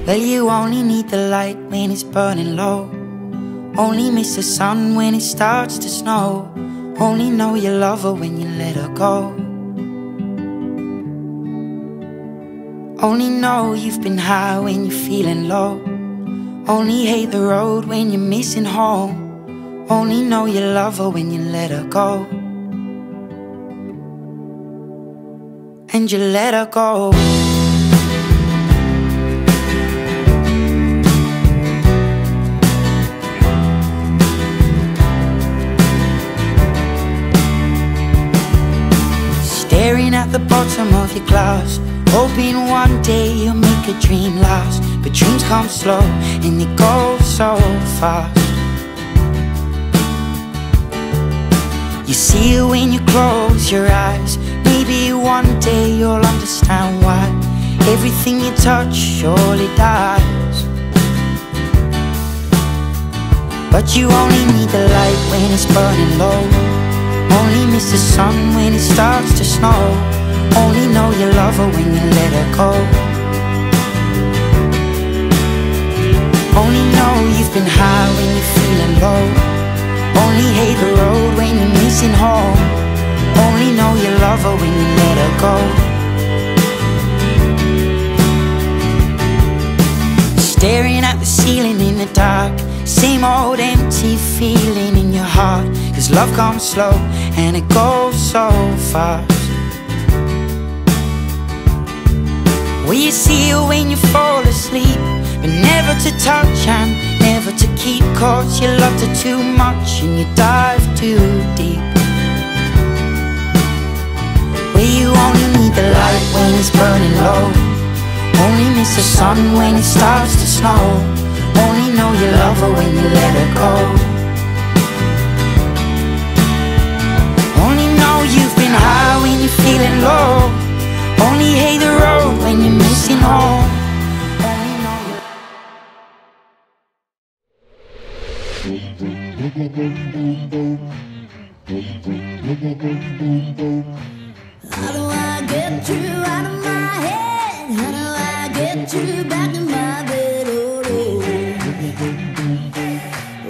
Well, you only need the light when it's burning low. Only miss the sun when it starts to snow. Only know you love her when you let her go. Only know you've been high when you're feeling low. Only hate the road when you're missing home. Only know you love her when you let her go. And you let her go. Staring at the bottom of your glass, hoping one day you'll make a dream last. But dreams come slow and they go so fast. You see it when you close your eyes. Maybe one day you'll understand why everything you touch surely dies. But you only need the light when it's burning low. Only miss the sun when it starts to snow. Only know you love her when you let her go. Only know you've been high when you're feeling low. Only hate the road when you're missing home. Only know you love her when you let her go. Staring at the ceiling in the dark, same old empty feeling in your heart. 'Cause love comes slow and it goes so fast. Well, you see it when you fall asleep, but never to touch and never to keep. 'Cause you loved her too much and you dive too deep. Well, you only need the light when it's burning low. Only miss the sun when it starts to snow. Only know you love her when you let her go. Only know you've been high when you're feeling low. Only hate the road when you're missing home. Only know you. How do I get you out of my head? How do I get you back in my bed? Oh, oh,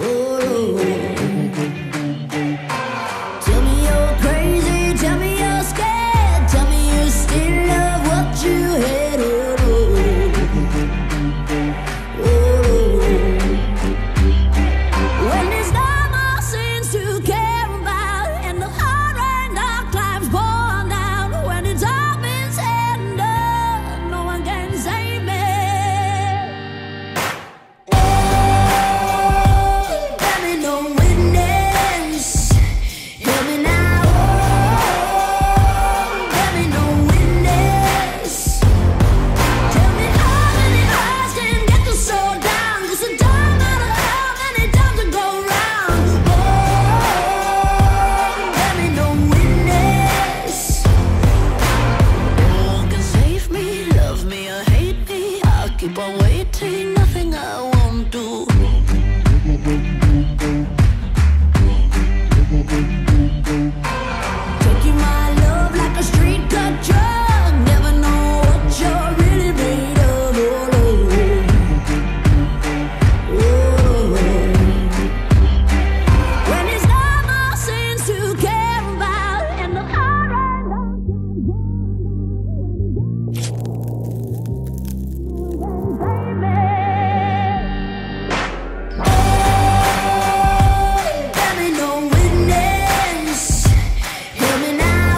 oh, oh. Tell me you're crazy, tell me you're scared, tell me you still love what you had. Oh, oh, oh. When there's no more sins to care about, and the hard rain dark times pour down, when it's all been said and done, no one can save me. Let me no witness, hear me now. Let me no witness. Tell me how many eyes can get the soul down, 'cause it don't matter how many times it go round. Let me no witness. No one can save me, love me or hate me. I'll keep on waiting, nothing I won't do. Taking my love like a street cut drug. Never know what you're really made of. Oh, oh, oh. When there's no more sins to care about, and the heart right now save me. Let me no witness, hear me now.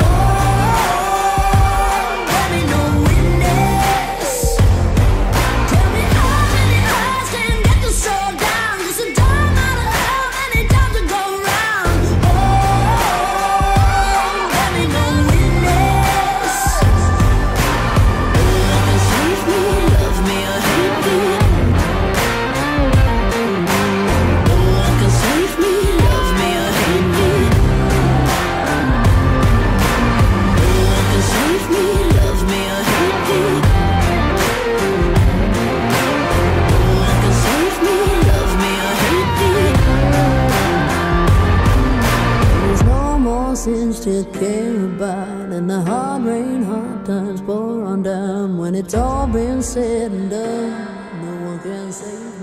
Let me no witness. Tell me how many eyes can get the soul down, 'cause it don't matter how many times it go round. Let me no witness. No one can save me, love me or hate me. No one can save me, love me or hate me. No one can save me, love me or hate me. No one can save me, love me or hate me. There's no more sins to care about, and the hard rain, hard times pour on down. When it's all been said and done, no can't save